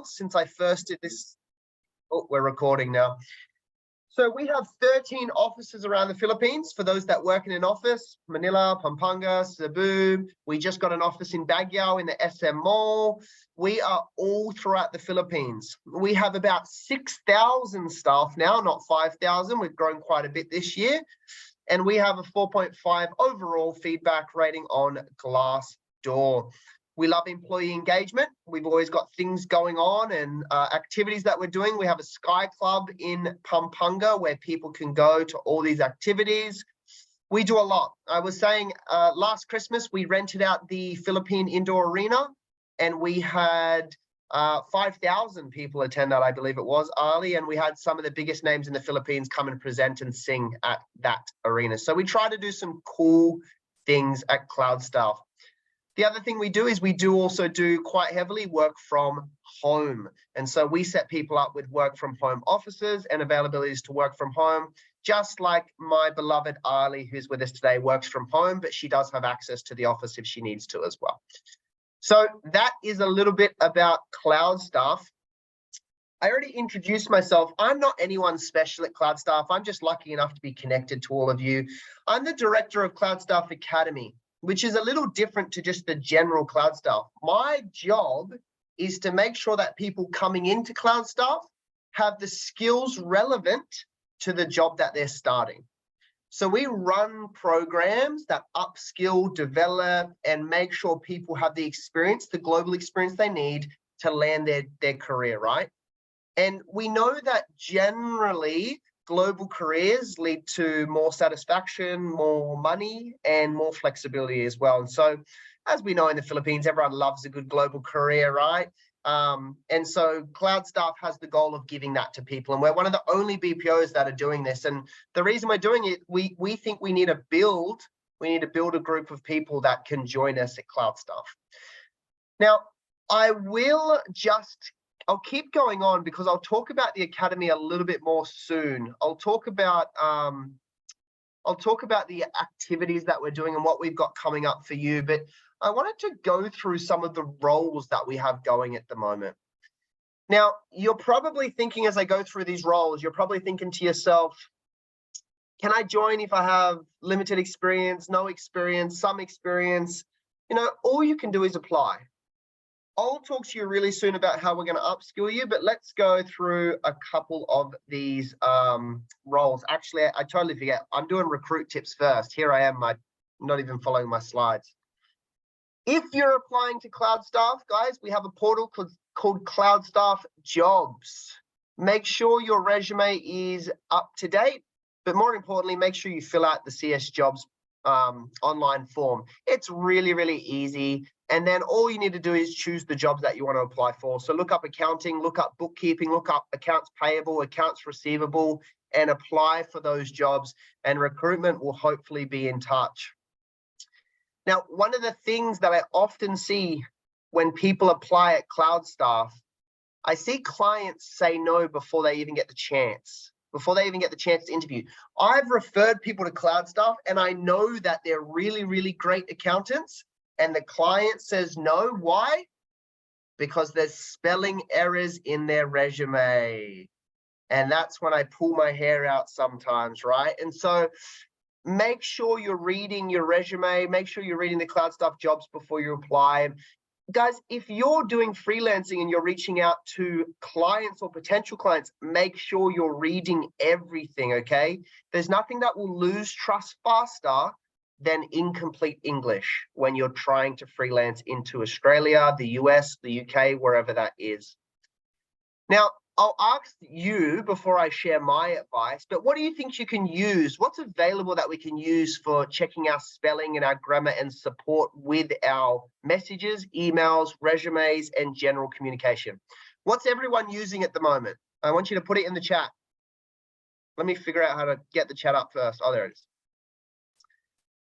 since I first did this. Oh, we're recording now. So we have 13 offices around the Philippines for those that work in an office: Manila, Pampanga, Cebu. We just got an office in Baguio in the SM Mall. We are all throughout the Philippines. We have about 6,000 staff now, not 5,000. We've grown quite a bit this year. And we have a 4.5 overall feedback rating on Glassdoor. We love employee engagement. We've always got things going on and activities that we're doing. We have a Sky Club in Pampanga where people can go to all these activities. We do a lot. I was saying last Christmas, we rented out the Philippine Indoor Arena and we had 5,000 people attend that, I believe it was, Ali, and we had some of the biggest names in the Philippines come and present and sing at that arena. So we try to do some cool things at Cloudstaff. The other thing we do is we do also do quite heavily work from home. And so we set people up with work from home offices and availabilities to work from home, just like my beloved Ali, who's with us today, works from home, but she does have access to the office if she needs to as well. So that is a little bit about Cloudstaff. I already introduced myself. I'm not anyone special at Cloudstaff. I'm just lucky enough to be connected to all of you. I'm the director of Cloudstaff Academy, which is a little different to just the general Cloudstaff. My job is to make sure that people coming into Cloudstaff have the skills relevant to the job that they're starting. So we run programs that upskill, develop, and make sure people have the experience, the global experience they need to land their career, right? And we know that generally, global careers lead to more satisfaction, more money, and more flexibility as well. And so, as we know in the Philippines, everyone loves a good global career, right? And so Cloudstaff has the goal of giving that to people. And we're one of the only BPOs that are doing this. And the reason we're doing it, we think we need to build a group of people that can join us at Cloudstaff. Now, I'll keep going on because I'll talk about the Academy a little bit more soon. I'll talk about the activities that we're doing and what we've got coming up for you. But I wanted to go through some of the roles that we have going at the moment. Now, you're probably thinking as I go through these roles, you're probably thinking to yourself, can I join if I have limited experience, no experience, some experience? You know, all you can do is apply. I'll talk to you really soon about how we're going to upskill you, but let's go through a couple of these roles. Actually, I totally forget. I'm doing recruit tips first. Here I am. I'm not even following my slides. If you're applying to Cloudstaff, guys, we have a portal called Cloudstaff Jobs. Make sure your resume is up to date, but more importantly, make sure you fill out the CS Jobs online form. It's really, really easy. And then all you need to do is choose the jobs that you want to apply for. So look up accounting, look up bookkeeping, look up accounts payable, accounts receivable, and apply for those jobs. And recruitment will hopefully be in touch. Now, one of the things that I often see when people apply at Cloudstaff, I see clients say no before they even get the chance. Before they even get the chance to interview. I've referred people to Cloudstaff and I know that they're really, really great accountants and the client says no. Why? Because there's spelling errors in their resume. And that's when I pull my hair out sometimes, right? And so make sure you're reading your resume, make sure you're reading the Cloudstaff Jobs before you apply. Guys, if you're doing freelancing and you're reaching out to clients or potential clients, make sure you're reading everything, okay? There's nothing that will lose trust faster than incomplete English when you're trying to freelance into Australia, the US, the UK, wherever that is. Now, I'll ask you before I share my advice, but what do you think you can use? What's available that we can use for checking our spelling and our grammar and support with our messages, emails, resumes, and general communication? What's everyone using at the moment? I want you to put it in the chat. Let me figure out how to get the chat up first. Oh, there it is.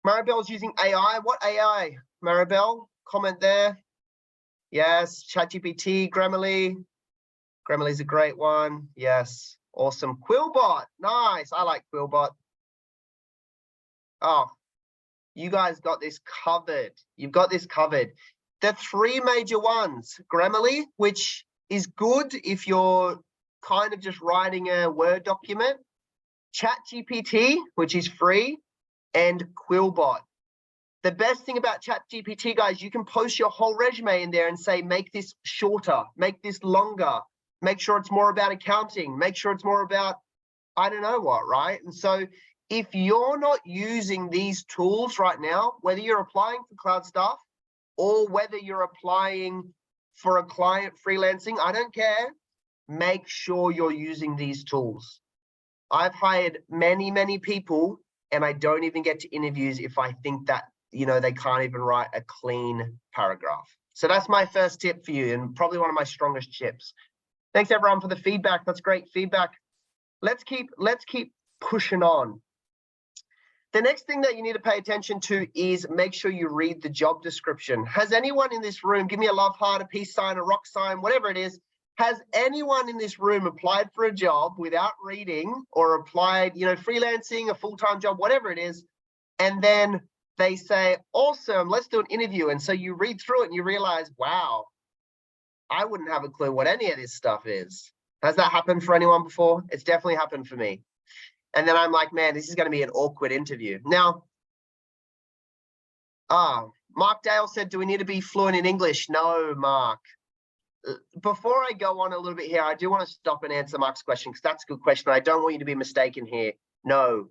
Maribel's using AI. What AI? Maribel, comment there. Yes, ChatGPT, Grammarly. Grammarly's a great one. Yes, awesome. Quillbot, nice. I like Quillbot. Oh, you guys got this covered. You've got this covered. The three major ones: Grammarly, which is good if you're kind of just writing a Word document. ChatGPT, which is free, and Quillbot. The best thing about ChatGPT, guys, you can post your whole resume in there and say, make this shorter, make this longer, make sure it's more about accounting, make sure it's more about, I don't know what, right? And so if you're not using these tools right now, whether you're applying for Cloudstaff or whether you're applying for a client freelancing, I don't care, make sure you're using these tools. I've hired many, many people and I don't even get to interviews if I think that, you know, they can't even write a clean paragraph. So that's my first tip for you and probably one of my strongest tips. Thanks everyone for the feedback. That's great feedback. Let's keep pushing on. The next thing that you need to pay attention to is make sure you read the job description. Has anyone in this room, give me a love heart, a peace sign, a rock sign, whatever it is, has anyone in this room applied for a job without reading or applied, you know, freelancing, a full-time job, whatever it is, and then they say, awesome, let's do an interview. And so you read through it and you realize, wow, I wouldn't have a clue what any of this stuff is. Has that happened for anyone before? It's definitely happened for me. And then I'm like, man, this is going to be an awkward interview. Now, Mark Dale said, do we need to be fluent in English? No, Mark. Before I go on a little bit here, I do want to stop and answer Mark's question because that's a good question. I don't want you to be mistaken here. No,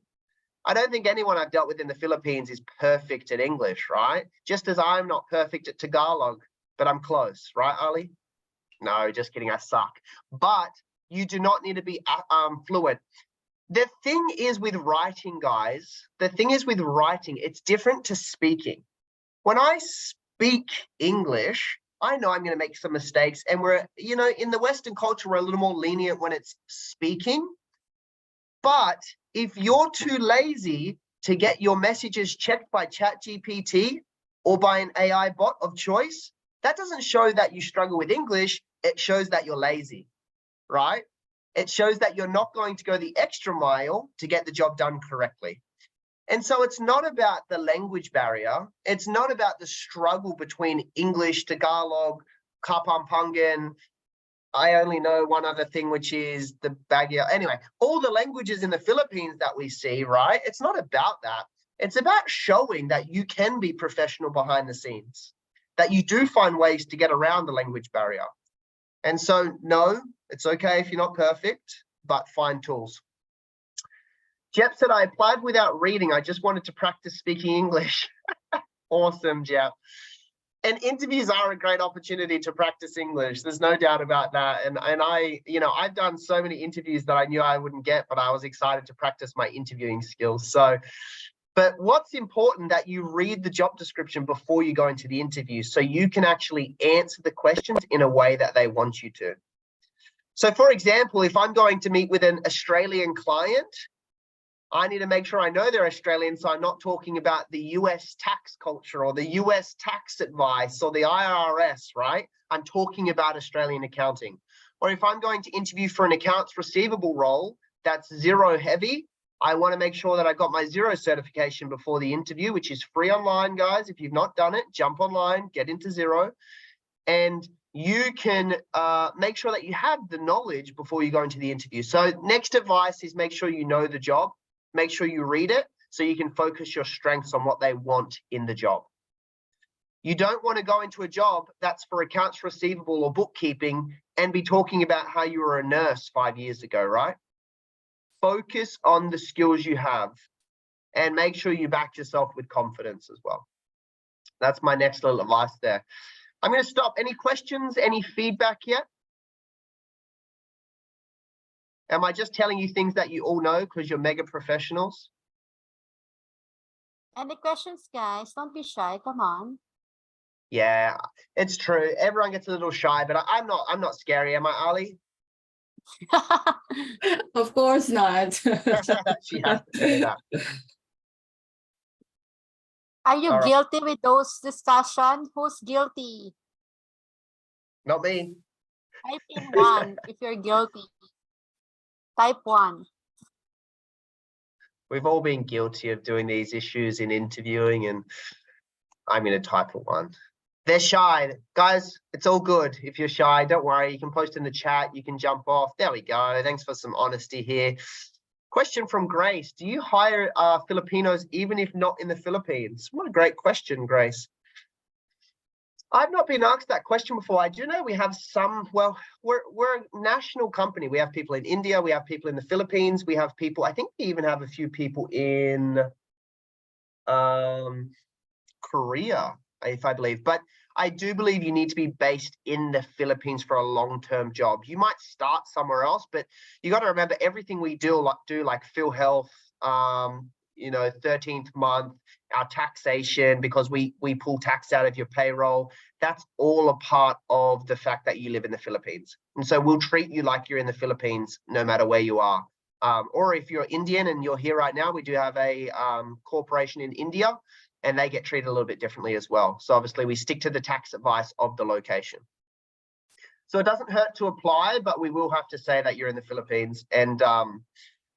I don't think anyone I've dealt with in the Philippines is perfect at English, right? Just as I'm not perfect at Tagalog, but I'm close, right, Ali? No, just kidding, I suck. But you do not need to be fluent. The thing is with writing, guys, it's different to speaking. When I speak English, I know I'm going to make some mistakes, and we're, you know, in the Western culture, we're a little more lenient when it's speaking. But if you're too lazy to get your messages checked by ChatGPT or by an AI bot of choice, that doesn't show that you struggle with English. It shows that you're lazy, right? It shows that you're not going to go the extra mile to get the job done correctly. And so it's not about the language barrier. It's not about the struggle between English, Tagalog, Kapampangan. I only know one other thing, which is the Baguio. Anyway, all the languages in the Philippines that we see, right? It's not about that. It's about showing that you can be professional behind the scenes, that you do find ways to get around the language barrier. And so, no, it's okay if you're not perfect, but find tools. Jep said, I applied without reading. I just wanted to practice speaking English. Awesome, Jep. And interviews are a great opportunity to practice English. There's no doubt about that. And I, you know, I've done so many interviews that I knew I wouldn't get, but I was excited to practice my interviewing skills. So, but what's important that you read the job description before you go into the interview so you can actually answer the questions in a way that they want you to. So for example, if I'm going to meet with an Australian client, I need to make sure I know they're Australian, so I'm not talking about the US tax culture or the US tax advice or the IRS, right? I'm talking about Australian accounting. Or if I'm going to interview for an accounts receivable role that's Xero heavy, I want to make sure that I got my Xero certification before the interview, which is free online, guys. If you've not done it, jump online, get into Xero, and you can make sure that you have the knowledge before you go into the interview. So next advice is make sure you know the job. Make sure you read it so you can focus your strengths on what they want in the job. You don't want to go into a job that's for accounts receivable or bookkeeping and be talking about how you were a nurse 5 years ago, right? Focus on the skills you have and make sure you back yourself with confidence as well. That's my next little advice there. I'm going to stop. Any questions, any feedback yet? Am I just telling you things that you all know because you're mega professionals? Any questions, guys? Don't be shy. Come on. Yeah, it's true. Everyone gets a little shy, but I'm not scary, am I, Ali? Of course not. She has to say that. Are you All right. guilty with those discussions? Who's guilty? Not me. Type in 1 if you're guilty. Type 1. We've all been guilty of doing these issues in interviewing, and I'm going to type a 1. They're shy. Guys, it's all good. If you're shy, don't worry. You can post in the chat. You can jump off. There we go. Thanks for some honesty here. Question from Grace. Do you hire Filipinos even if not in the Philippines? What a great question, Grace. I've not been asked that question before. I do know we have some, well, we're a national company. We have people in India. We have people in the Philippines. We have people, I think we even have a few people in Korea, if I believe. But I do believe you need to be based in the Philippines for a long-term job. You might start somewhere else, but you got to remember everything we do like Phil Health, 13th month, our taxation, because we pull tax out of your payroll. That's all a part of the fact that you live in the Philippines. And so we'll treat you like you're in the Philippines no matter where you are. Or if you're Indian and you're here right now, we do have a corporation in India, and they get treated a little bit differently as well. So obviously we stick to the tax advice of the location. So it doesn't hurt to apply, but we will have to say that you're in the Philippines. And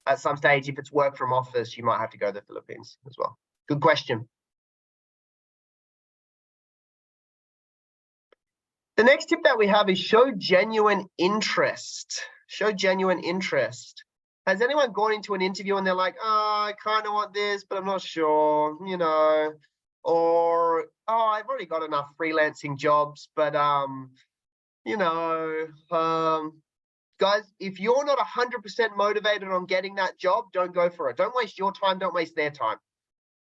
at some stage, if it's work from office, you might have to go to the Philippines as well. Good question. The next tip that we have is show genuine interest. Show genuine interest. Has anyone gone into an interview and they're like, oh, I kind of want this, but I'm not sure, or, oh, I've already got enough freelancing jobs, but, guys, if you're not 100% motivated on getting that job, don't go for it. Don't waste your time. Don't waste their time.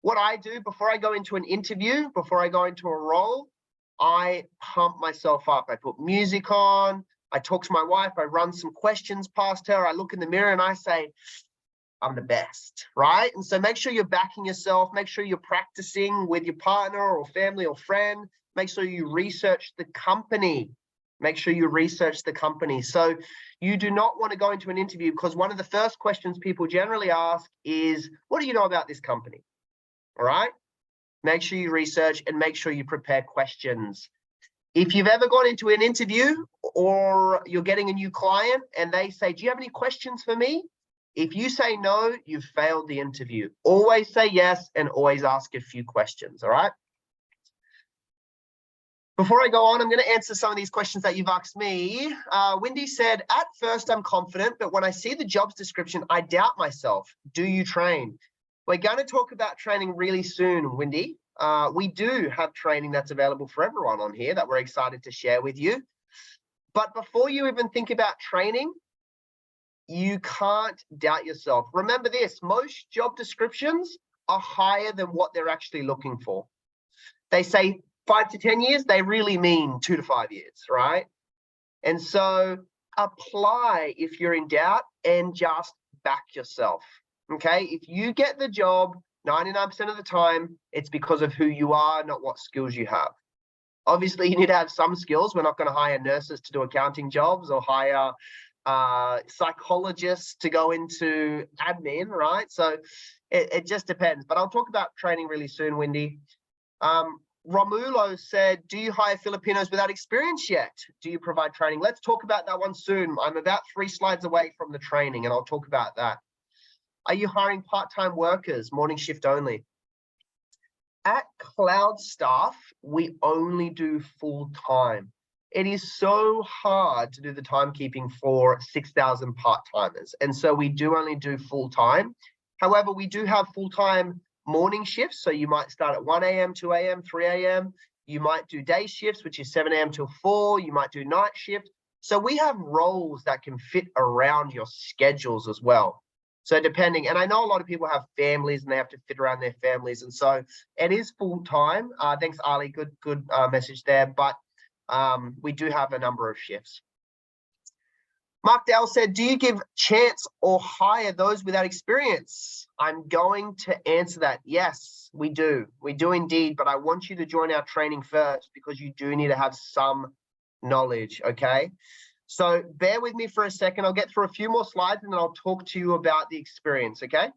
What I do before I go into an interview, before I go into a role, I pump myself up. I put music on. I talk to my wife, I run some questions past her, I look in the mirror and I say, I'm the best, right? And so make sure you're backing yourself, make sure you're practicing with your partner or family or friend, make sure you research the company. Make sure you research the company. So you do not want to go into an interview because one of the first questions people generally ask is, what do you know about this company? All right? Make sure you research and make sure you prepare questions. If you've ever gone into an interview or you're getting a new client and they say, do you have any questions for me? If you say no, you've failed the interview. Always say yes and always ask a few questions, all right? Before I go on, I'm going to answer some of these questions that you've asked me. Wendy said, at first I'm confident, but when I see the jobs description, I doubt myself. Do you train? We're going to talk about training really soon, Wendy. We do have training that's available for everyone on here that we're excited to share with you. But before you even think about training, you can't doubt yourself. Remember this, most job descriptions are higher than what they're actually looking for. They say 5 to 10 years, they really mean 2 to 5 years, right? And so apply if you're in doubt and just back yourself, okay? If you get the job, 99% of the time, it's because of who you are, not what skills you have. Obviously, you need to have some skills. We're not going to hire nurses to do accounting jobs or hire psychologists to go into admin, right? So it just depends. But I'll talk about training really soon, Wendy. Romulo said, do you hire Filipinos without experience yet? Do you provide training? Let's talk about that one soon. I'm about 3 slides away from the training, and I'll talk about that. Are you hiring part-time workers, morning shift only? At Cloudstaff, we only do full-time. It is so hard to do the timekeeping for 6,000 part-timers. And so we do only do full-time. However, we do have full-time morning shifts. So you might start at 1 a.m., 2 a.m., 3 a.m. You might do day shifts, which is 7 a.m. till 4. You might do night shift. So we have roles that can fit around your schedules as well. So depending, and I know a lot of people have families and they have to fit around their families. And so it is full time. Thanks, Ali. Good message there. But we do have a number of shifts. Mark Dale said, do you give chance or hire those without experience? I'm going to answer that. Yes, we do. We do indeed. But I want you to join our training first because you do need to have some knowledge. Okay. So bear with me for a second. I'll get through a few more slides and then I'll talk to you about the experience, okay?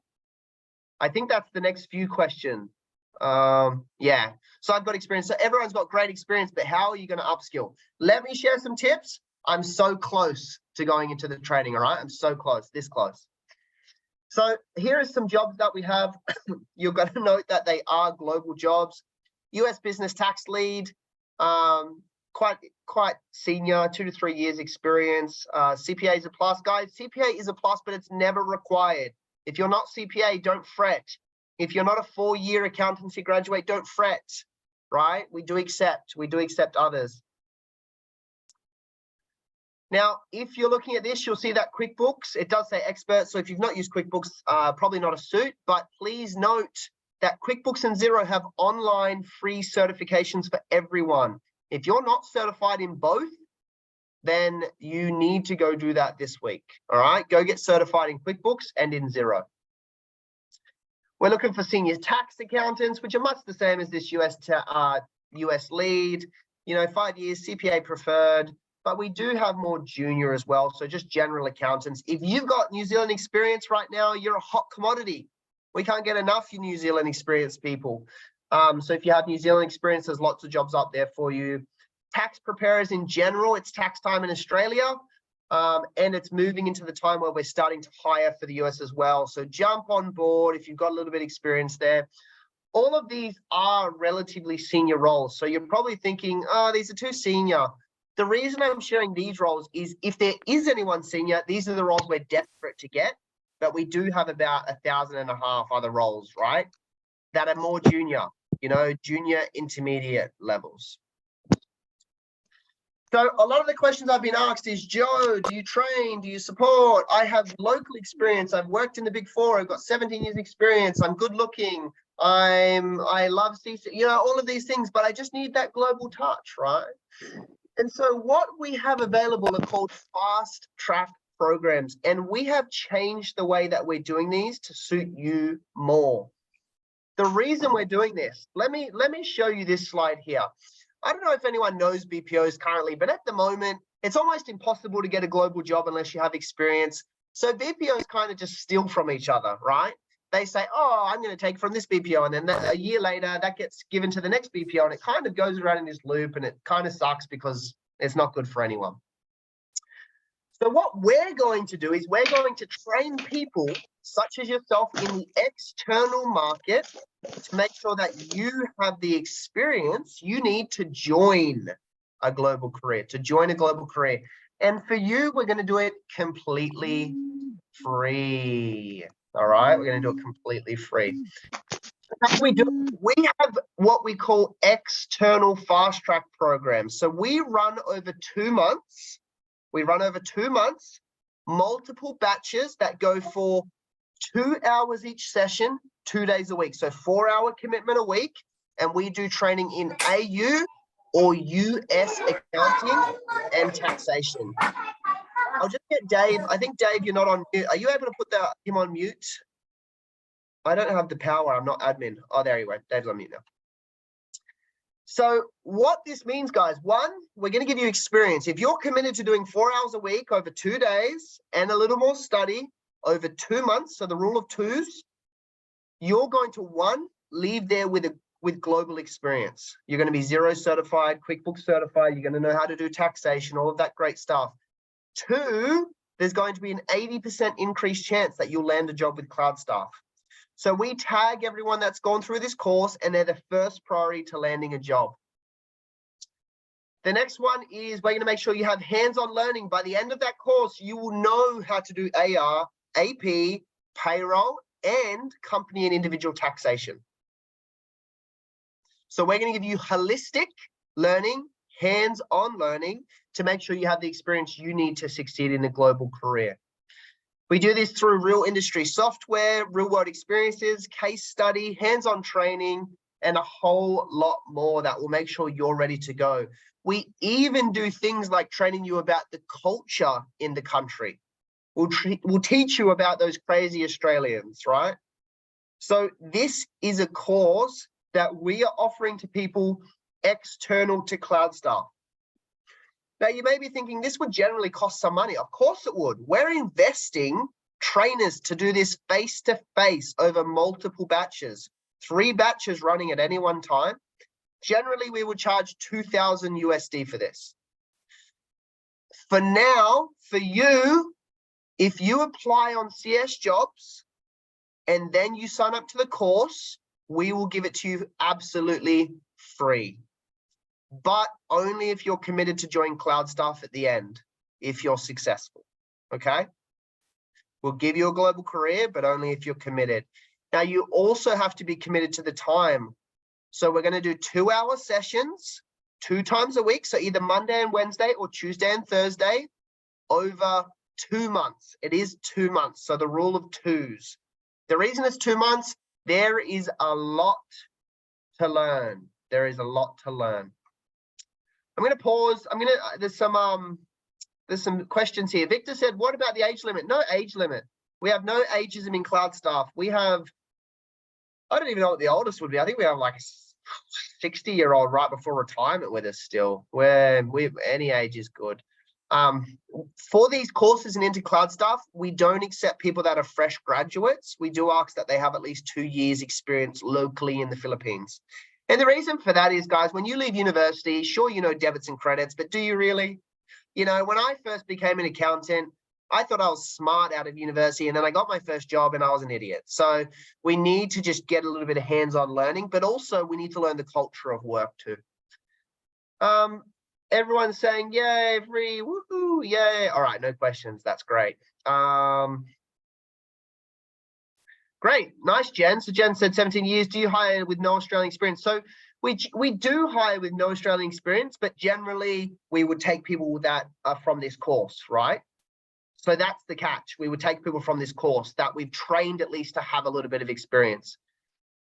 I think that's the next few questions. Yeah, so I've got experience. So everyone's got great experience, but how are you going to upskill? Let me share some tips. I'm so close to going into the training, all right? I'm so close, this close. So here are some jobs that we have. You're going to note that they are global jobs. US Business Tax Lead, Quite senior, 2 to 3 years experience. CPA is a plus, guys. CPA is a plus, but it's never required. If you're not CPA, don't fret. If you're not a 4-year accountancy graduate, don't fret, right? We do accept others. Now, if you're looking at this, you'll see that QuickBooks, it does say expert. So if you've not used QuickBooks, probably not a suit, but please note that QuickBooks and Xero have online free certifications for everyone. If you're not certified in both, then you need to go do that this week. All right, go get certified in QuickBooks and in Xero. We're looking for senior tax accountants, which are much the same as this US lead. 5 years, CPA preferred, but we do have more junior as well. So just general accountants. If you've got New Zealand experience right now, you're a hot commodity. We can't get enough New Zealand experienced people. So if you have New Zealand experience, there's lots of jobs up there for you. Tax preparers in general, it's tax time in Australia, and it's moving into the time where we're starting to hire for the US as well. So jump on board if you've got a little bit of experience there. All of these are relatively senior roles. So you're probably thinking, oh, these are too senior. The reason I'm sharing these roles is if there is anyone senior, these are the roles we're desperate to get, but we do have about 1,500 other roles, right? That are more junior, junior intermediate levels. So a lot of the questions I've been asked is, Joe, do you train? Do you support? I have local experience. I've worked in the Big Four. I've got 17 years experience. I'm good looking. I love CC, all of these things, but I just need that global touch, right? And so what we have available are called fast track programs, and we have changed the way that we're doing these to suit you more. The reason we're doing this, let me show you this slide here. I don't know if anyone knows BPOs currently, but at the moment, it's almost impossible to get a global job unless you have experience. So BPOs kind of just steal from each other, right? They say, oh, I'm going to take from this BPO, and then a year later, that gets given to the next BPO, and it kind of goes around in this loop, and it kind of sucks because it's not good for anyone. So what we're going to do is we're going to train people such as yourself in the external market to make sure that you have the experience you need to join a global career, And for you, we're going to do it completely free. All right, we're going to do it completely free. How we do it? We have what we call external fast track programs. So we run over 2 months. Multiple batches that go for 2 hours each session, 2 days a week. So 4-hour commitment a week. And we do training in AU or US accounting and taxation. I'll just get Dave. I think, Dave, you're not on mute. Are you able to put him on mute? I don't have the power. I'm not admin. Oh, there you go. Dave's on mute now. So what this means, guys, one, we're going to give you experience. If you're committed to doing 4 hours a week over 2 days and a little more study over 2 months, so the rule of twos, you're going to, one, leave there with global experience. You're going to be Xero certified, QuickBooks certified. You're going to know how to do taxation, all of that great stuff. 2, there's going to be an 80% increased chance that you'll land a job with Cloudstaff. So we tag everyone that's gone through this course, and they're the first priority to landing a job. The next one is we're going to make sure you have hands-on learning. By the end of that course, you will know how to do AR, AP, payroll, and company and individual taxation. So we're going to give you holistic learning, hands-on learning to make sure you have the experience you need to succeed in a global career. We do this through real industry software, real-world experiences, case study, hands-on training, and a whole lot more that will make sure you're ready to go. We even do things like training you about the culture in the country. We'll teach you about those crazy Australians, right? So this is a course that we are offering to people external to Cloudstaff. Now, you may be thinking this would generally cost some money. Of course it would. We're investing trainers to do this face-to-face over multiple batches, 3 batches running at any one time. Generally, we would charge $2,000 USD for this. For now, for you, if you apply on CS Jobs and then you sign up to the course, we will give it to you absolutely free. but only if you're committed to join Cloudstaff at the end, if you're successful, okay? We'll give you a global career, but only if you're committed. Now, you also have to be committed to the time. So we're going to do 2-hour sessions 2 times a week. So either Monday and Wednesday or Tuesday and Thursday over 2 months. It is 2 months. So the rule of 2s. The reason it's 2 months, there is a lot to learn. There is a lot to learn. I'm going to pause. There's some questions here. Victor said, what about the age limit? No age limit. We have no ageism in Cloudstaff. We have, I don't even know what the oldest would be. I think we have like a 60-year-old right before retirement with us still, where any age is good. For these courses and into Cloudstaff, we don't accept people that are fresh graduates. We do ask that they have at least 2 years experience locally in the Philippines. And the reason for that is, guys, when you leave university, sure, you know debits and credits, but do you really? You know, when I first became an accountant, I thought I was smart out of university, and then I got my first job and I was an idiot. So we need to just get a little bit of hands-on learning, but also we need to learn the culture of work too. Everyone's saying, yay, free, woohoo, yay. All right, no questions. That's great. Great, nice, Jen. So Jen said 17 years. Do you hire with no Australian experience? So we do hire with no Australian experience, but generally we would take people that are from this course, right? So that's the catch. We would take people from this course that we've trained at least to have a little bit of experience.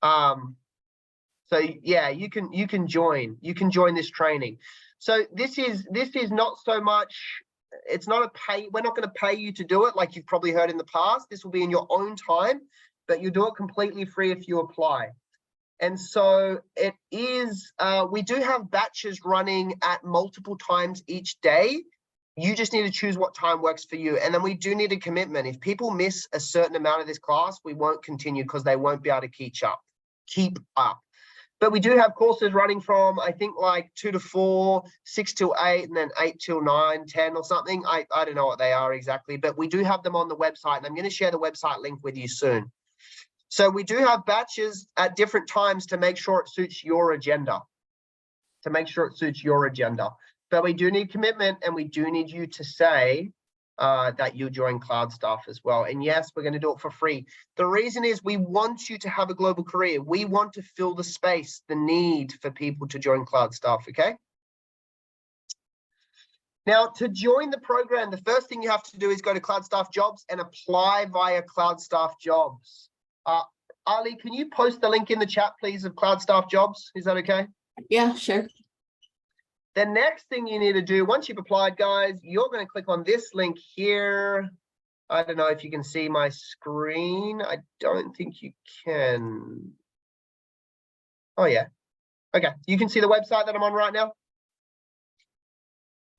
So yeah, you can join this training. So this is not so much, it's not a pay, we're not going to pay you to do it like you've probably heard in the past. This will be in your own time, but you do it completely free if you apply. And so it is, we do have batches running at multiple times each day. You just need to choose what time works for you. And then we do need a commitment. If people miss a certain amount of this class, we won't continue because they won't be able to keep up. But we do have courses running from, I think, like 2 to 4, 6 till 8, and then 8 till 9, 10 or something. I don't know what they are exactly, but we do have them on the website, and I'm going to share the website link with you soon. So we do have batches at different times to make sure it suits your agenda. But we do need commitment, and we do need you to say that you join Cloudstaff as well. And yes, we're going to do it for free. The reason is we want you to have a global career. We want to fill the space, the need for people to join Cloudstaff, okay? Now, to join the program, the first thing you have to do is go to Cloudstaff Jobs and apply via Cloudstaff Jobs. Ali, can you post the link in the chat, please, of Cloudstaff Jobs? Is that okay? Yeah, sure. The next thing you need to do, once you've applied, guys, you're going to click on this link here. I don't know if you can see my screen. I don't think you can. Oh, yeah. Okay, you can see the website that I'm on right now.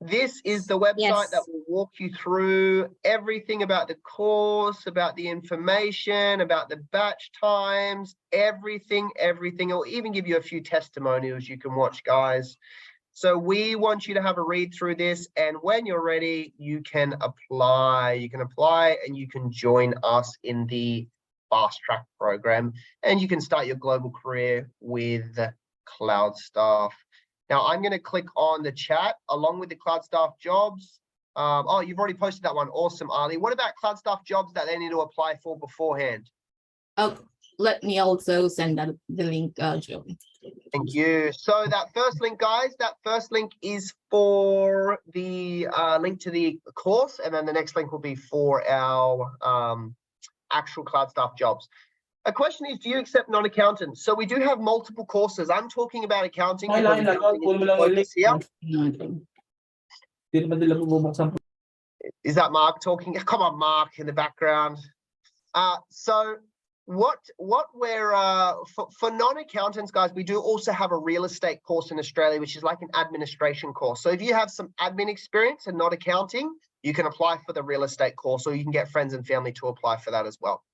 This is the website that will walk you through everything about the course, about the information, about the batch times, everything. It'll even give you a few testimonials you can watch, guys. So we want you to have a read through this, and when you're ready, you can apply. You can apply and you can join us in the fast track program, and you can start your global career with Cloudstaff. Now I'm going to click on the chat along with the Cloudstaff Jobs. Oh, you've already posted that one. Awesome, Ali. What about Cloudstaff Jobs that they need to apply for beforehand? Oh, let me also send the link, Joe. Thank you. So that first link, guys, that first link is for the link to the course, and then the next link will be for our actual Cloudstaff Jobs. A question is, do you accept non-accountants? So we do have multiple courses. I'm talking about accounting. Is that Mark talking? Come on, Mark, in the background. So what we're for non-accountants, guys, we do also have a real estate course in Australia, which is like an administration course. So if you have some admin experience and not accounting, you can apply for the real estate course, or you can get friends and family to apply for that as well.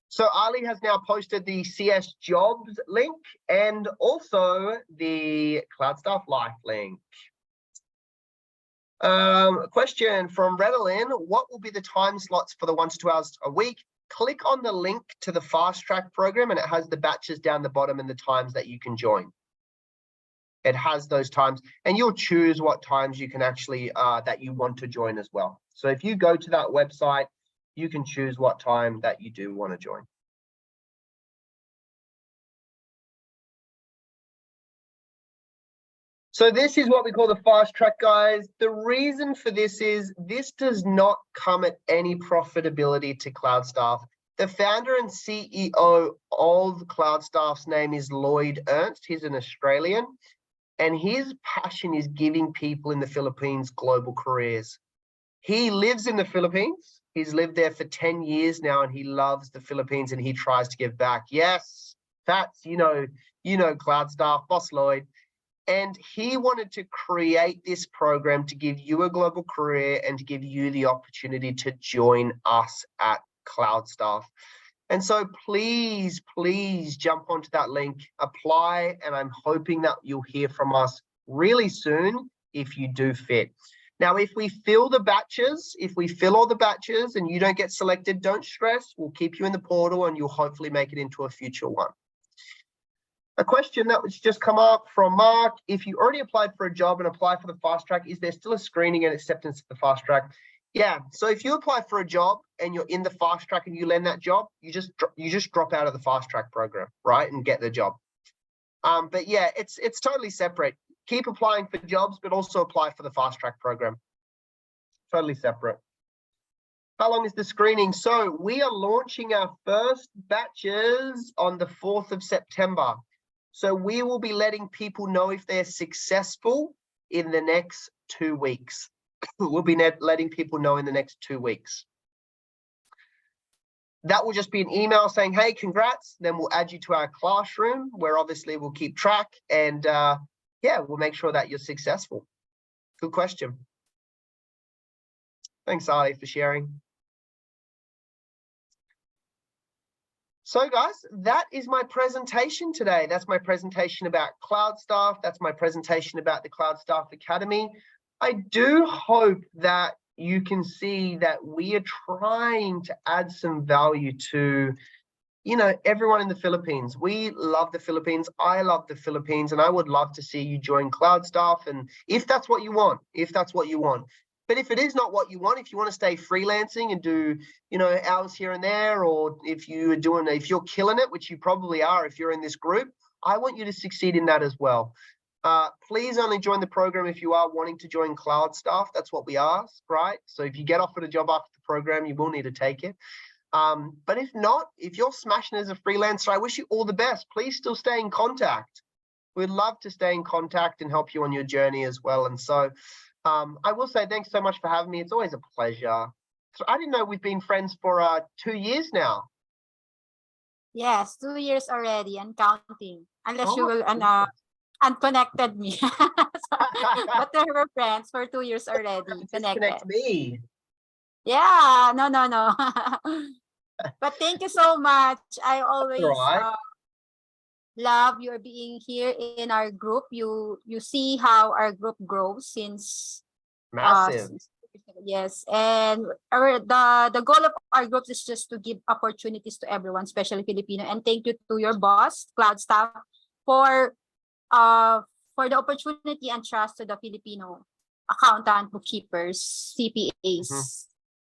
So Ali has now posted the CS Jobs link and also the Cloudstaff Life link. A question from Redolin: what will be the time slots for the 1 to 2 hours a week? Click on the link to the fast track program, and it has the batches down the bottom and the times that you can join. It has those times, and you'll choose what times you can actually that you want to join as well. So if you go to that website, you can choose what time that you do want to join. So this is what we call the fast track, guys. The reason for this is this does not come at any profitability to Cloudstaff. The founder and CEO of Cloudstaff's name is Lloyd Ernst. He's an Australian, and his passion is giving people in the Philippines global careers. He lives in the Philippines. He's lived there for 10 years now, and he loves the Philippines, and he tries to give back. Yes, Fats, you know Cloudstaff, Boss Lloyd. And he wanted to create this program to give you a global career and to give you the opportunity to join us at Cloudstaff. And so please, please jump onto that link, apply, and I'm hoping that you'll hear from us really soon if you do fit. Now, if we fill the batches, if we fill all the batches and you don't get selected, don't stress. We'll keep you in the portal and you'll hopefully make it into a future one. A question that was just come up from Mark: if you already applied for a job and apply for the fast track, is there still a screening and acceptance of the fast track? Yeah, so if you apply for a job and you're in the fast track and you land that job, you just drop out of the fast track program, right, and get the job. But yeah, it's totally separate. Keep applying for jobs, but also apply for the fast track program. Totally separate. How long is the screening? So we are launching our first batches on the 4th of September. So we will be letting people know if they're successful in the next 2 weeks. We'll be letting people know in the next 2 weeks. That will just be an email saying, hey, congrats. Then we'll add you to our classroom, where obviously we'll keep track, and yeah, we'll make sure that you're successful. Good question. Thanks, Ali, for sharing. So guys, that is my presentation today. That's my presentation about Cloudstaff. That's my presentation about the Cloudstaff Academy. I do hope that you can see that we are trying to add some value to, everyone in the Philippines. We love the Philippines. I love the Philippines, and I would love to see you join Cloudstaff. And if that's what you want, But if it is not what you want, if you want to stay freelancing and do, hours here and there, or if you're killing it, which you probably are if you're in this group, I want you to succeed in that as well. Please only join the program if you are wanting to join Cloudstaff. That's what we ask, right? So if you get offered a job after the program, you will need to take it. But if not, if you're smashing as a freelancer, I wish you all the best. Please still stay in contact. We'd love to stay in contact and help you on your journey as well. And so I will say thanks so much for having me. It's always a pleasure. So I didn't know we've been friends for 2 years now. Yes, 2 years already and counting. Unless you Oh, will unconnected me. But we were friends for 2 years already. disconnect Connected. me. Yeah, no. But thank you so much. I always right. love your being here in our group. You see how our group grows since Massive. yes, and the goal of our groups is just to give opportunities to everyone, especially Filipino. And thank you to your boss, Cloudstaff, for the opportunity and trust to the Filipino accountant, bookkeepers, CPAs.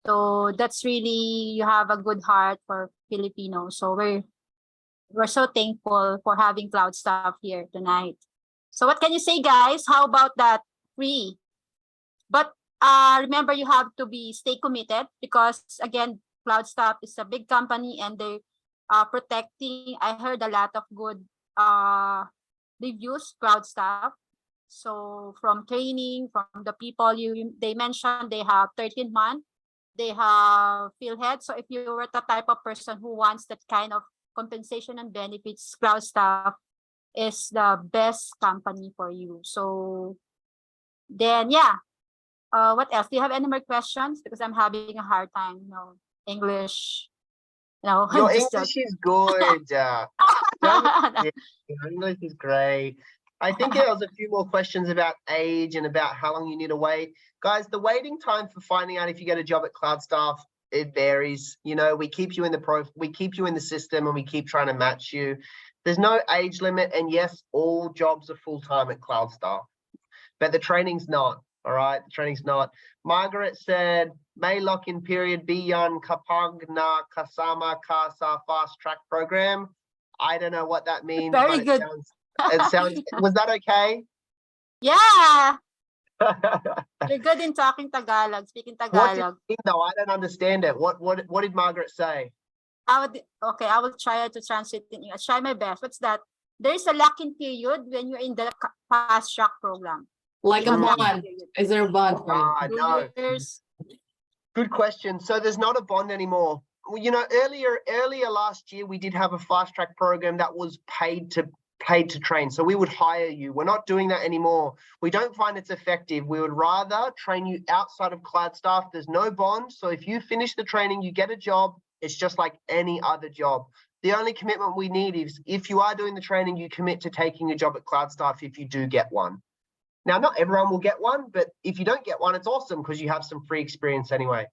So that's really, you have a good heart for Filipinos. So we're so thankful for having Cloudstaff here tonight. So what can you say, guys? How about that? Free. But remember, you have to stay committed, because again, Cloudstaff is a big company and they are protecting. I heard a lot of good reviews, Cloudstaff. So from training, from the people they mentioned, they have 13 months, they have PhilHead. So if you were the type of person who wants that kind of compensation and benefits, Cloudstaff is the best company for you. So then, yeah. What else? Do you have any more questions? Because I'm having a hard time, English. No, Your just English is good. Your English is great. I think there was a few more questions about age and about how long you need to wait. Guys, the waiting time for finding out if you get a job at Cloudstaff, it varies. We keep you in the system and we keep trying to match you. There's no age limit, and yes, all jobs are full-time at Cloudstaff, but the training's not. All right, the training's not. Margaret said, may lock-in period be yan kapag na kasama ka sa fast track program. I don't know what that means. Very but good. It sounds, was that okay? Yeah, you're good in talking Tagalog, speaking What did Tagalog. you mean, though? I don't understand it. What did Margaret say? Okay, I will try to translate in English. Try my best. What's that? There's a lock-in period when you're in the fast track program. Like a Mm. bond. Is there a bond for you? Ah, no. 2 years. Good question. So there's not a bond anymore. Well, you know, earlier last year, we did have a fast track program that was paid to train. So we would hire you. We're not doing that anymore. We don't find it's effective. We would rather train you outside of Cloudstaff. There's no bond. So if you finish the training, you get a job. It's just like any other job. The only commitment we need is if you are doing the training, you commit to taking a job at Cloudstaff if you do get one. Now, not everyone will get one, but if you don't get one, it's awesome because you have some free experience anyway.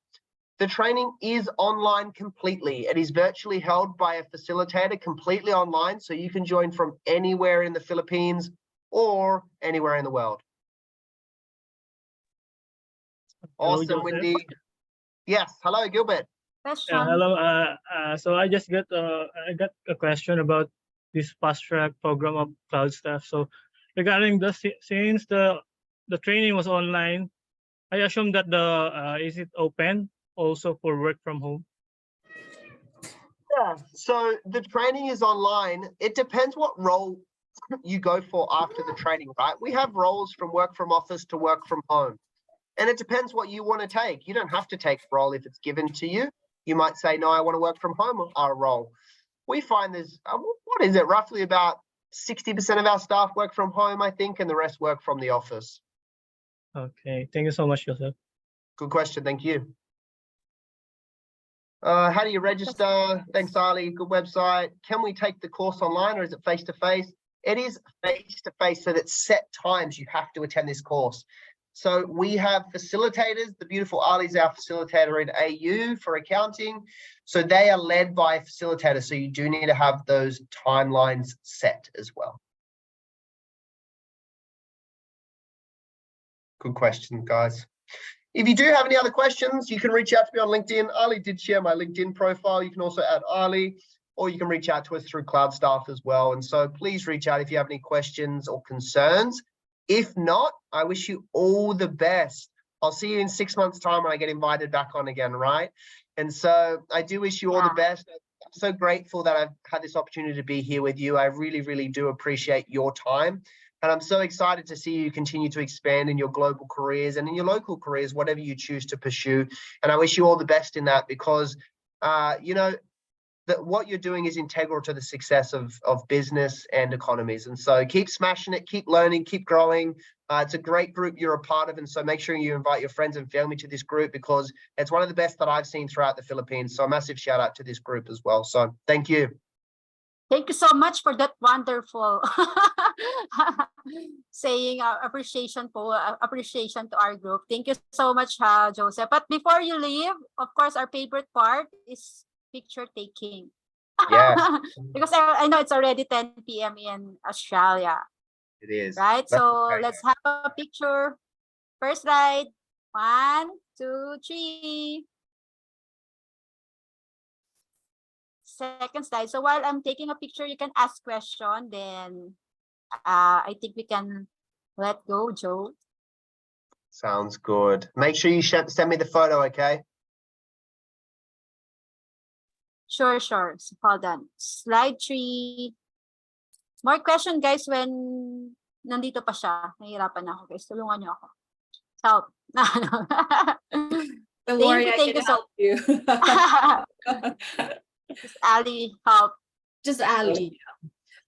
The training is online completely. It is virtually held by a facilitator completely online, so you can join from anywhere in the Philippines or anywhere in the world. Hello, Awesome, Joseph. Wendy. Yes, hello, Gilbert. Question. Yeah, hello. So I just got I got a question about this fast track program of Cloudstaff. So regarding since the training was online, I assume that is it open also for work from home? Yeah, so the training is online. It depends what role you go for after the training, right? We have roles from work from office to work from home. And it depends what you want to take. You don't have to take a role if it's given to you. You might say, no, I want to work from home role. We find there's, what is it, roughly about 60% of our staff work from home, I think, and the rest work from the office. Okay, thank you so much, Joseph. Good question, thank you. How do you register? Thanks, Ali. Good website. Can we take the course online or is it face-to-face? It is face-to-face, so that's set times you have to attend this course. So we have facilitators. The beautiful Ali's our facilitator in AU for accounting. So they are led by a facilitator. So you do need to have those timelines set as well. Good question, guys. If you do have any other questions, you can reach out to me on LinkedIn. Ali did share my LinkedIn profile. You can also add Ali, or you can reach out to us through Cloudstaff as well. And so please reach out if you have any questions or concerns. If not, I wish you all the best. I'll see you in 6 months' time when I get invited back on again, right? And so I do wish you all the best. I'm so grateful that I've had this opportunity to be here with you. I really, really do appreciate your time. And I'm so excited to see you continue to expand in your global careers and in your local careers, whatever you choose to pursue. And I wish you all the best in that because, you know, that what you're doing is integral to the success of business and economies. And so keep smashing it, keep learning, keep growing. It's a great group you're a part of. And so make sure you invite your friends and family to this group because it's one of the best that I've seen throughout the Philippines. So a massive shout out to this group as well. So thank you. Thank you so much for that wonderful saying appreciation to our group. Thank you so much, Joseph. But before you leave, of course, our favorite part is picture taking. Yes. Because I know it's already 10 p.m. in Australia. It is. Right? That's So okay. let's have a picture. First slide. 1, 2, 3. Second slide. So while I'm taking a picture, you can ask question. Then I think we can let go, Joe. Sounds good. Make sure you send me the photo, okay? Sure. So hold on. Slide 3. More question, guys, when nandito pa siya. Nahihirapan ako, guys. Tulungan niyo ako. Help. Don't worry, I thank can you so help you. Just Ali, help. Just Ali.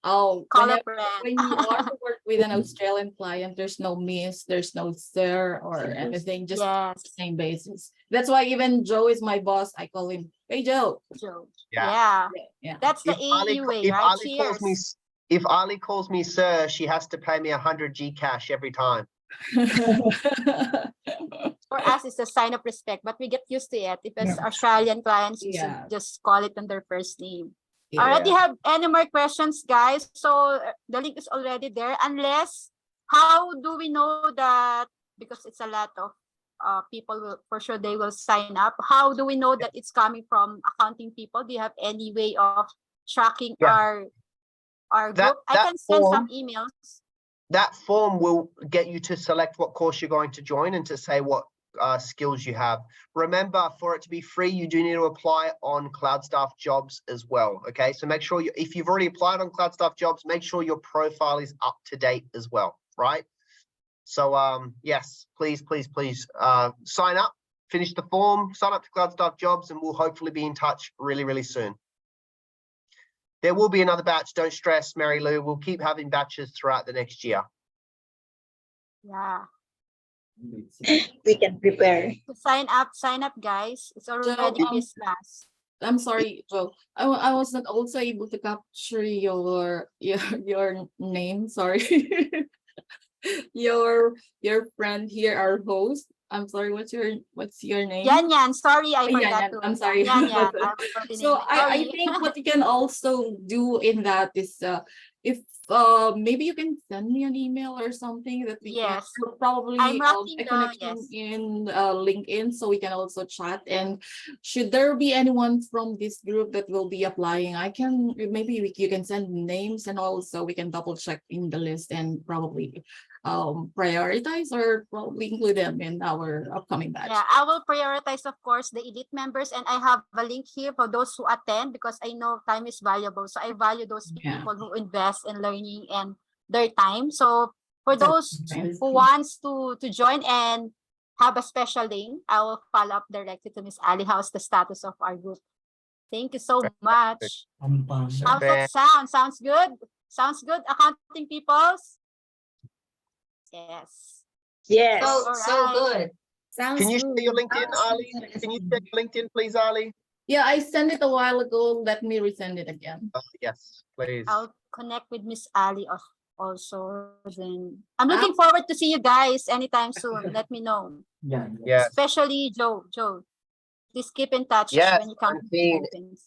Oh, Call a when friend. you want to work with an Australian client, there's no miss, there's no sir or anything, just Yes, same basis. That's why even Joe is my boss. I call him, hey Joe. Joe. Yeah. Yeah. That's the AU way, right? Cheers. If Ali calls me sir, she has to pay me 100 Gcash every time. For us, it's a sign of respect, but we get used to it. If it's Australian clients, we should Yeah. just call it on their first name. Already have any more questions, guys? So the link is already there. Unless, how do we know that, because it's a lot of people will, for sure they will sign up. How do we know that it's coming from accounting people? Do you have any way of tracking our group? I can send some emails. That form will get you to select what course you're going to join and to say what skills you have. Remember, for it to be free, you do need to apply on Cloudstaff Jobs as well. Okay, so make sure if you've already applied on Cloudstaff Jobs, make sure your profile is up to date as well, right? So yes, please sign up, finish the form, sign up to Cloudstaff Jobs, and we'll hopefully be in touch really soon. There will be another batch, don't stress, Mary Lou. We'll keep having batches throughout the next year. Yeah. We can prepare. So sign up, guys. It's already Christmas. I'm sorry, Joe. I was not also able to capture your name. Sorry. your friend here, our host. I'm sorry, what's your name? Yan. Sorry, I forgot Yan. I'm sorry. Yan. So I think what you can also do in that is if maybe you can send me an email or something that we Yes. can probably I'm writing a connection in LinkedIn so we can also chat. And should there be anyone from this group that will be applying, you can send names, and also we can double check in the list and probably prioritize or probably include them in our upcoming batch. Yeah, I will prioritize, of course, the elite members, and I have a link here for those who attend because I know time is valuable. So I value those people who invest in learning and their time. So for those who wants to join and have a special link, I will follow up directly to Miss Ali. How's the status of our group? Thank you so much. How's that sound? Sounds good? Sounds good, accounting peoples? Yes. Yes. So good. Sounds Can you good. share your LinkedIn, Ali? Can you check LinkedIn, please, Ali? Yeah, I sent it a while ago. Let me resend it again. Yes, please. I'll connect with Miss Ali also. Then I'm looking forward to see you guys anytime soon. Let me know. Yes. Especially Joe. Please keep in touch Yes, when you come to the Philippines.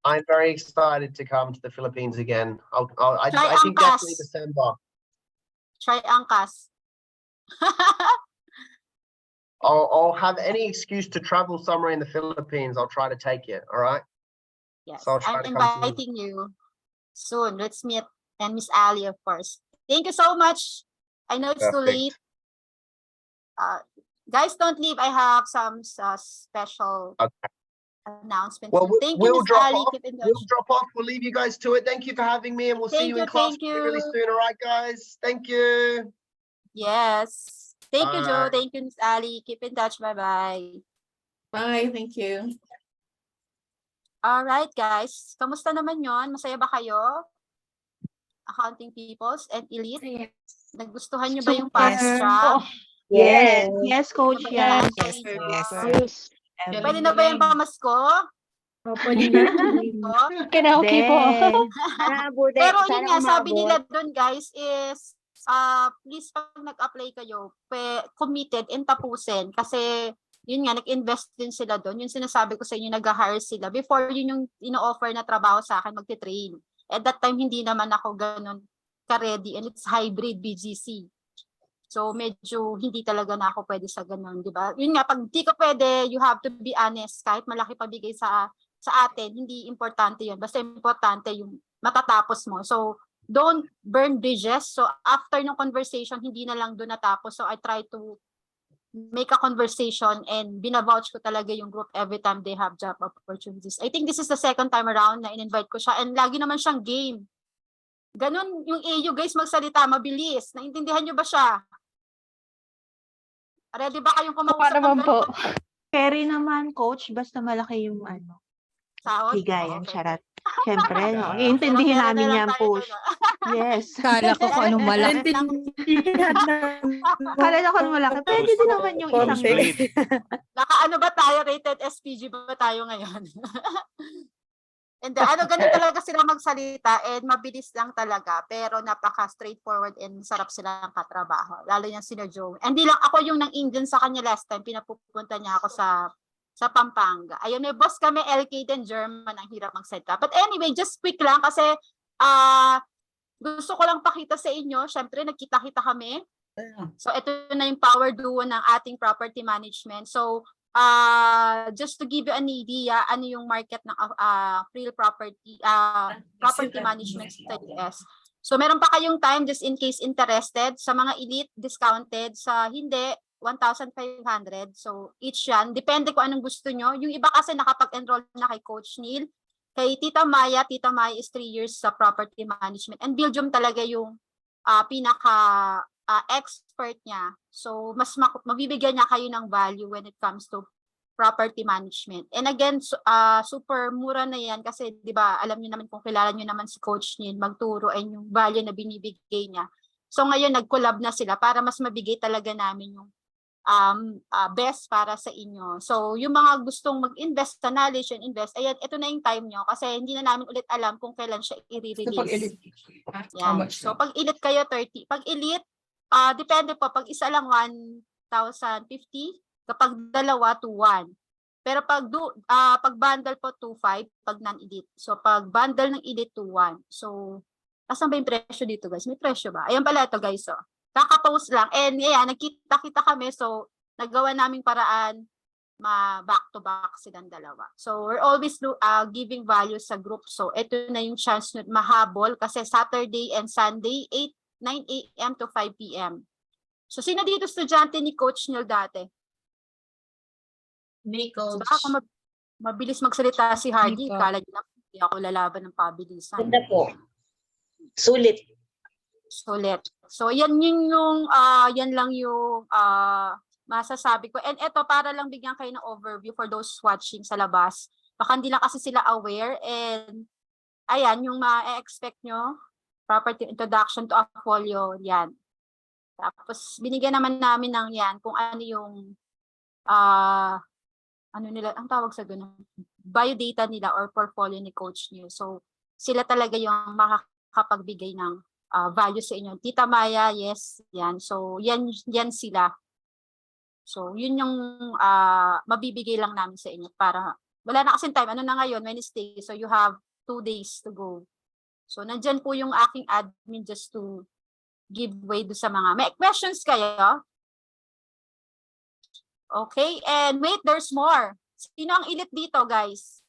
I'm very excited to come to the Philippines again. I Try think definitely Angkas. December. Try Angkas. I'll have any excuse to travel somewhere in the Philippines. I'll try to take it. All right. Yes, So I'll try I'm to come to inviting you soon. Let's meet, and Miss Ali, of course. Thank you so much. I know it's too late. Guys, don't leave. I have some special announcement. Well, Thank you, we'll Miss drop Ali. off. Keep in touch. We'll drop off. We'll leave you guys to it. Thank you for having me, and we'll see you in class really soon. All right, guys. Thank you. Yes. Thank you, Joe. Bye. Thank you, Miss Ali. Keep in touch. Bye-bye. Bye. Thank you. All right, guys. Kamusta naman yon? Masaya ba kayo? Accounting peoples and elite? Nagustuhan nyo ba yung fast track? Yes. Yes, Coach. Yes. Yes. Pwede na ba yung pamasko? Karaoke po. Pero yun nga, sabi nila doon, guys, is please pag nag-apply kayo, committed and tapusin. Kasi yun nga, nag-invest din sila doon. Yung sinasabi ko sa inyo, nag-hire sila. Before yun yung ino-offer na trabaho sa akin, magte-train. At that time, hindi naman ako ganun ka-ready, and it's hybrid BGC. So medyo hindi talaga na ako pwede sa ganun, di ba? Yun nga, pag di ka pwede, you have to be honest. Kahit malaki pabigay sa atin, hindi importante yun. Basta importante yung matatapos mo. So don't burn bridges. So after ng conversation, hindi na lang doon natapos. So I try to make a conversation, and binavouch ko talaga yung group every time they have job opportunities. I think this is the second time around na in-invite ko siya, and lagi naman siyang game. Ganon yung AU, guys, magsalita, mabilis. Naintindihan nyo ba siya? Ready ba kayong kumausap? Naman po. Carry naman, Coach, basta malaki yung Sahod? higayan, Okay. charat. Siyempre, no? Iintindihin Pero namin lang yan, tayo Coach. doon, Yes. Kala ko kung anong malaki. Kala na kung malaki. Pwede din naman yung isang Naka-ano ba tayo? Rated SPG ba tayo ngayon? And then, ganun talaga sila magsalita, and mabilis lang talaga, pero napaka-straightforward and sarap silang katrabaho. Lalo yung sina Joe. And di lang ako yung nang-Indian sa kanya last time, pinapupunta niya ako sa Sa Pampanga. Ayun, may boss kami, LK din, German, ang hirap mag-set up. But anyway, just quick lang kasi gusto ko lang pakita sa inyo. Syempre, nagkita-kita kami. So, ito na yung power duo ng ating property management. So, just to give you an idea, ano yung market ng real property management sa US. So, meron pa kayong time just in case interested. Sa mga elite, discounted. Sa hindi, 1,500. So, each yan. Depende kung anong gusto nyo. Yung iba kasi nakapag-enroll na kay Coach Neil. Kay Tita Maya is 3 years sa property management. And Belgium talaga yung expert niya. So, mas mabibigyan niya kayo ng value when it comes to property management. And again, super mura na yan kasi 'di ba, alam niyo naman kung kilala niyo naman si Coach Neil, magturo ay yung value na binibigay niya. So ngayon nag-collab na sila para mas mabigay talaga namin yung best para sa inyo. So yung mga gustong mag-invest sa knowledge and invest, ayan, ito na yung time nyo kasi hindi na namin ulit alam kung kailan siya i-release. So pag elite kayo 30, pag elite depende po, pag isa lang 1,050, kapag dalawa 2,1. Pero pag bundle po 2,5 pag non-elite. So pag bundle ng elite 2,1. So asan ba yung presyo dito, guys? May presyo ba? Ayan pala ito, guys. So, kaka-post lang. And ayan, nagkita-kita kami. So, naggawa naming paraan back to back silang dalawa. So, we're always giving value sa group. So, ito na yung chance na mahabol kasi Saturday and Sunday, 9 a.m. to 5 p.m. So, sino dito estudyante ni Coach Neil dati? Ni Coach. Baka mabilis magsalita si Hardy. Kala niyo na hindi ako lalaban ng pabilisan. Ganda po. Sulit. So yan lang yung masasabi ko. And ito para lang bigyan kayo ng overview for those watching sa labas. Baka hindi lang kasi sila aware and ayan yung ma-expect nyo. Property introduction to a folio, yan. Tapos binigyan naman namin ng yan kung ano yung ano nila, ang tawag sa ganun, biodata nila or portfolio ni Coach Neil. So sila talaga yung makakapagbigay ng value sa inyo. Tita Maya, yes, yan. So, yan sila. So, yun yung mabibigay lang namin sa inyo para, wala na kasing time. Ano na ngayon? Wednesday. So, you have 2 days to go. So, nandyan po yung aking admin just to give way do sa mga. May questions kayo? Okay. And wait, there's more. Sino ang elite dito, guys?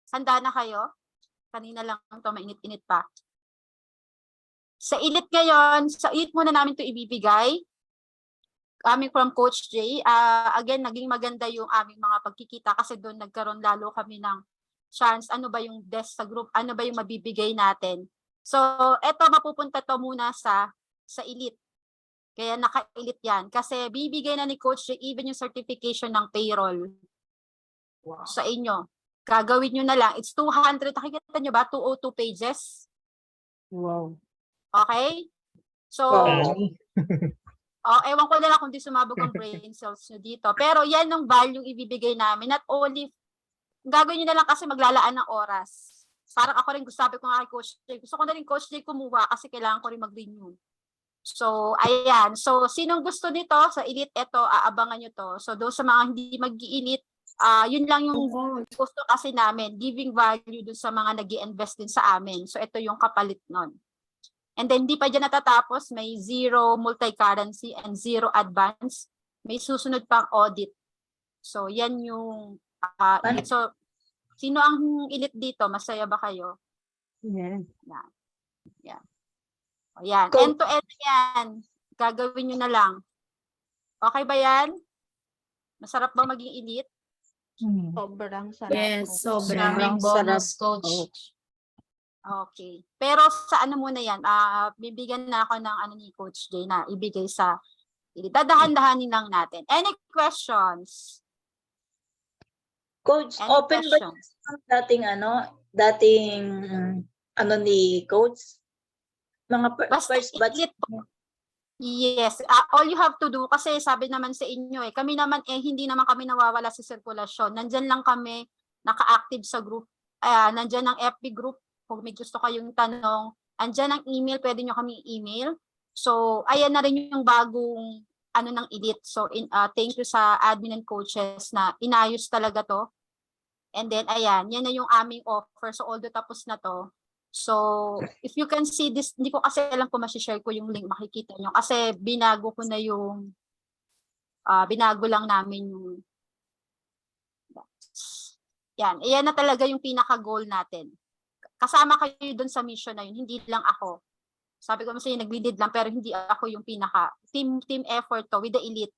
Handa na kayo? Kanina lang ito, mainit-init pa. Sa elite ngayon, sa elite muna namin ito ibibigay. Coming from Coach J. Again, naging maganda yung aming mga pagkikita kasi doon nagkaroon lalo kami ng chance. Ano ba yung best sa group? Ano ba yung mabibigay natin? So, eto mapupunta to muna sa elite. Kaya naka-elite yan. Kasi bibigay na ni Coach J even yung certification ng payroll. Wow. Sa inyo. Gagawin nyo na lang. It's 200. Nakikita nyo ba? 202 pages. Wow. Okay? So, ewan ko na lang kung di sumabog ang brain cells nyo dito. Pero yan yung value ibibigay namin. Not only, gagawin nyo na lang kasi maglalaan ng oras. Parang ako rin sabi ko nga kay Coach J. Gusto ko na rin Coach J kumuha kasi kailangan ko rin mag-renew. So, ayan. So, sinong gusto nito sa elite, ito, aabangan nyo to. So, doon sa mga hindi mag-i-elite, yun lang yung gusto kasi namin, giving value doon sa mga nag-i-invest din sa amin. So, ito yung kapalit nun. And then, di pa dyan natatapos, may 0 multi-currency and 0 advance. May susunod pang audit. So, yan yung elite. So, sino ang elite dito? Masaya ba kayo? Yes. Yan. Yan. End-to-end yan. Gagawin nyo na lang. Okay ba yan? Masarap ba maging elite? Sobrang sarap. Yes, po. sobrang bonus, Coach. Okay. Pero sa ano muna yan, bibigyan na ako ng ano ni Coach J na ibigay sa elite. Dadahan-dahanin lang natin. Any questions? Coach, Any open ba questions? dating ni Coach? Mga Basta first batch. elite po. Yes, all you have to do, kasi sabi naman sa inyo kami naman hindi naman kami nawawala sa sirkulasyon. Nandyan lang kami, naka-active sa group. Nandyan ang FB group, kung may gusto kayong tanong. Andyan ang email, pwede nyo kami email. So, ayan na rin yung bagong ano ng elite. So thank you sa admin and coaches na inayos talaga to. And then ayan, yan na yung aming offer. So although tapos na to. So if you can see this, hindi ko kasi alam kung ma-share ko yung link, makikita nyo. Kasi binago ko na yung, binago lang namin yung, yan, ayan na talaga yung pinaka-goal natin. Kasama kayo dun sa mission na yun, hindi lang ako. Sabi ko kasi nag-lead lang pero hindi ako yung pinaka team effort to with the elite.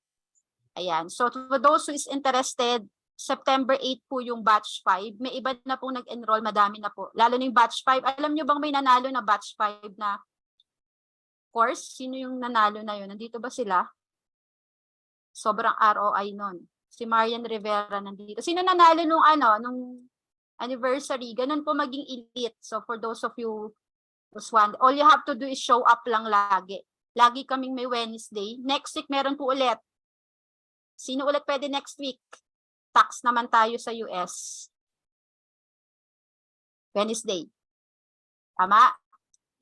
Ayan. So for those who is interested, September 8 po yung batch 5. May iba na pong nag-enroll, madami na po. Lalo na yung batch 5. Alam nyo bang may nanalo na batch 5 na course? Sino yung nanalo na yun? Nandito ba sila? Sobrang ROI nun. Si Marian Rivera nandito. Sino nanalo nung nung anniversary? Ganun po maging elite. So for those of you one, all you have to do is show up lang lagi. Lagi kaming may Wednesday. Next week meron po ulit. Sino ulit pwede next week? Tax naman tayo sa US. Wednesday. Tama?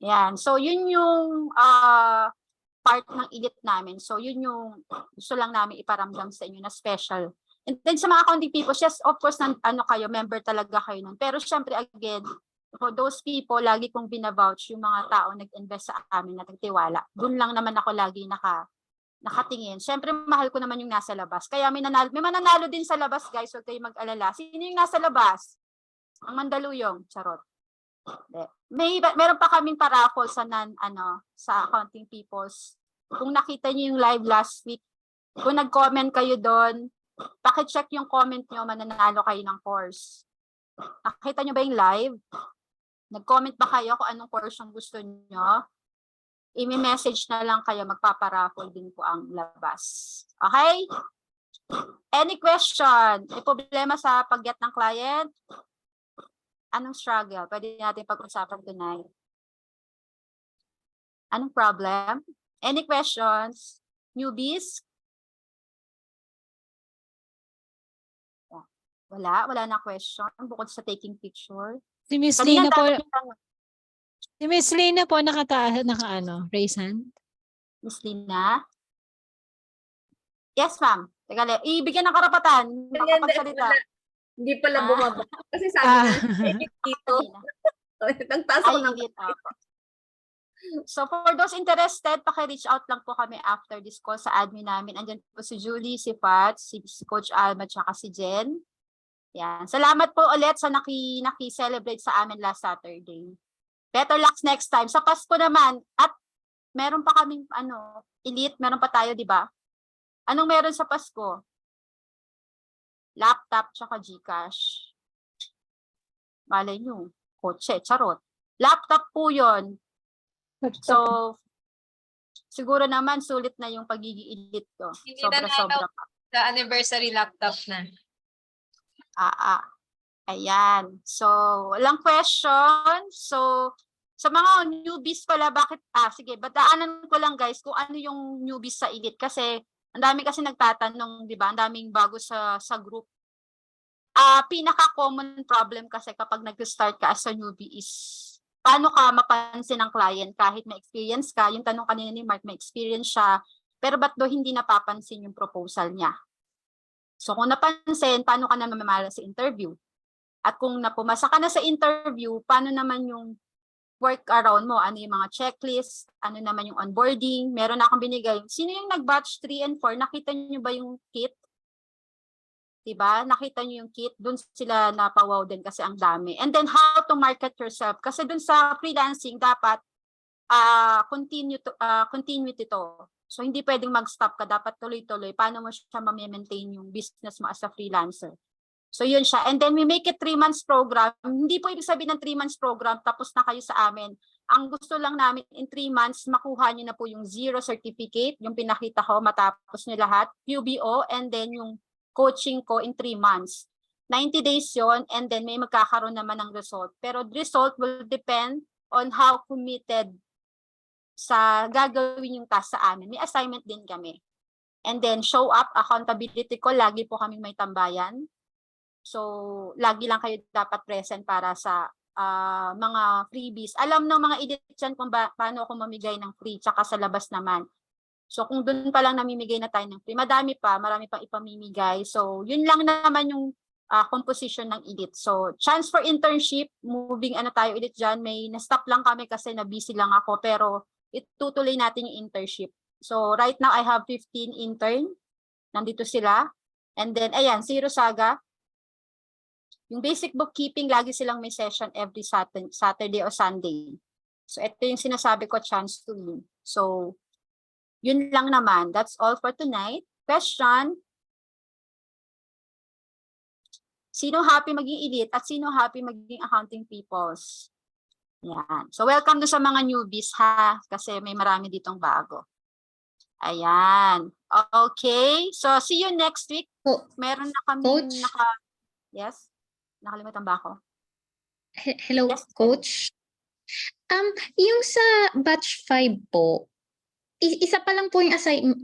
Yan. So yun yung part ng elite namin. So yun yung gusto lang namin iparamdam sa inyo na special. And then sa mga accounting people, yes, of course, kayo, member talaga kayo nun. Pero syempre, again, for those people, lagi kong binavouch yung mga tao nag-invest sa amin na nagtiwala. Doon lang naman ako lagi nakatingin. Siyempre, mahal ko naman yung nasa labas. Kaya may mananalo din sa labas, guys. Huwag kayo mag-alala. Sino yung nasa labas? Ang Mandaluyong. Charot. Meron pa kaming paraffle sa sa accounting peoples. Kung nakita niyo yung live last week, kung nag-comment kayo doon, paki-check yung comment niyo, mananalo kayo ng course. Nakita niyo ba yung live? Nag-comment ba kayo kung anong course yung gusto niyo? I-message na lang kayo, magpaparaffle din po ang labas. Okay? Any question? May problema sa pag-get ng client? Anong struggle? Pwede natin pag-usapan tonight. Anong problem? Any questions? Newbies? Wala na question bukod sa taking picture. Si Miss Kanina Lina po, dami ng- si Miss Lina po raise hand. Miss Lina? Yes, ma'am. Teka, ibigyan ng karapatan. Makapagsalita. Hindi pala Ah. bumaba. Kasi sabi Ah. na dito. Kanina. Nagtaas Ay, ako ng hindi. So for those interested, paki-reach out lang po kami after this call sa admin namin. Andyan po si Julie, si Pat, si Coach Alma, tsaka si Jen. Yan. Salamat po ulit sa naki-celebrate sa amin last Saturday. Better luck next time. Sa Pasko naman, at meron pa kaming elite, meron pa tayo, di ba? Anong meron sa Pasko? Laptop tsaka GCash. Malay nyo, kotse, charot. Laptop po yon. So, siguro naman sulit na yung pagiging elite ko. Hindi na Sobra-sobra. the anniversary laptop na. Ayan. So, walang question. So, sa mga newbies pala, bakit, sige, badaanan ko lang guys kung ano yung newbies sa elite. Kasi, ang dami kasi nagtatanong, di ba? Ang daming bago sa group. Pinaka-common problem kasi kapag nag-start ka as a newbie is, paano ka mapansin ng client kahit may experience ka? Yung tanong kanina ni Mark, may experience siya, pero ba't do hindi napapansin yung proposal niya? So kung napansin, paano ka na mamamala sa interview? At kung napumasa ka na sa interview, paano naman yung work around mo? Ano yung mga checklist? Ano naman yung onboarding? Meron na akong binigay. Sino yung nag-batch 3 and 4? Nakita niyo ba yung kit? Diba? Nakita niyo yung kit? Doon sila napawaw din kasi ang dami. And then how to market yourself? Kasi doon sa freelancing, dapat continuity to. So, hindi pwedeng mag-stop ka. Dapat tuloy-tuloy. Paano mo siya ma-maintain yung business mo as a freelancer? So, yun siya. And then, we make it 3 months program. Hindi po ibig sabihin ng 3 months program, tapos na kayo sa amin. Ang gusto lang namin, in 3 months, makuha nyo na po yung 0 certificate, yung pinakita ko, matapos nyo lahat, QBO, and then yung coaching ko in 3 months. 90 days yon, and then may magkakaroon naman ng result. Pero the result will depend on how committed sa gagawin yung task sa amin. May assignment din kami. And then show up, accountability ko, lagi po kaming may tambayan. So, lagi lang kayo dapat present para sa mga freebies. Alam ng mga edit dyan kung paano ako mamigay ng free, tsaka sa labas naman. So kung doon pa lang namimigay na tayo ng free, marami pang ipamimigay. So yun lang naman yung composition ng elite. So chance for internship, moving tayo ulit dyan, may na-stop lang kami kasi na-busy lang ako, pero itutuloy natin yung internship. So right now I have 15 intern, nandito sila. And then ayan, Zero Saga, yung basic bookkeeping, lagi silang may session every Saturday or Sunday. So ito yung sinasabi ko, chance to win. So yun lang naman. That's all for tonight. Question. Sino happy maging elite at sino happy maging accounting peoples? Yan. So welcome do sa mga newbies ha, kasi may marami ditong bago. Ayan. Okay. So see you next week. Meron na kami Coach? Yes? Nakalimutan ba ako? Hello, Yes, Coach. Yung sa batch 5 po, isa pa lang po yung assign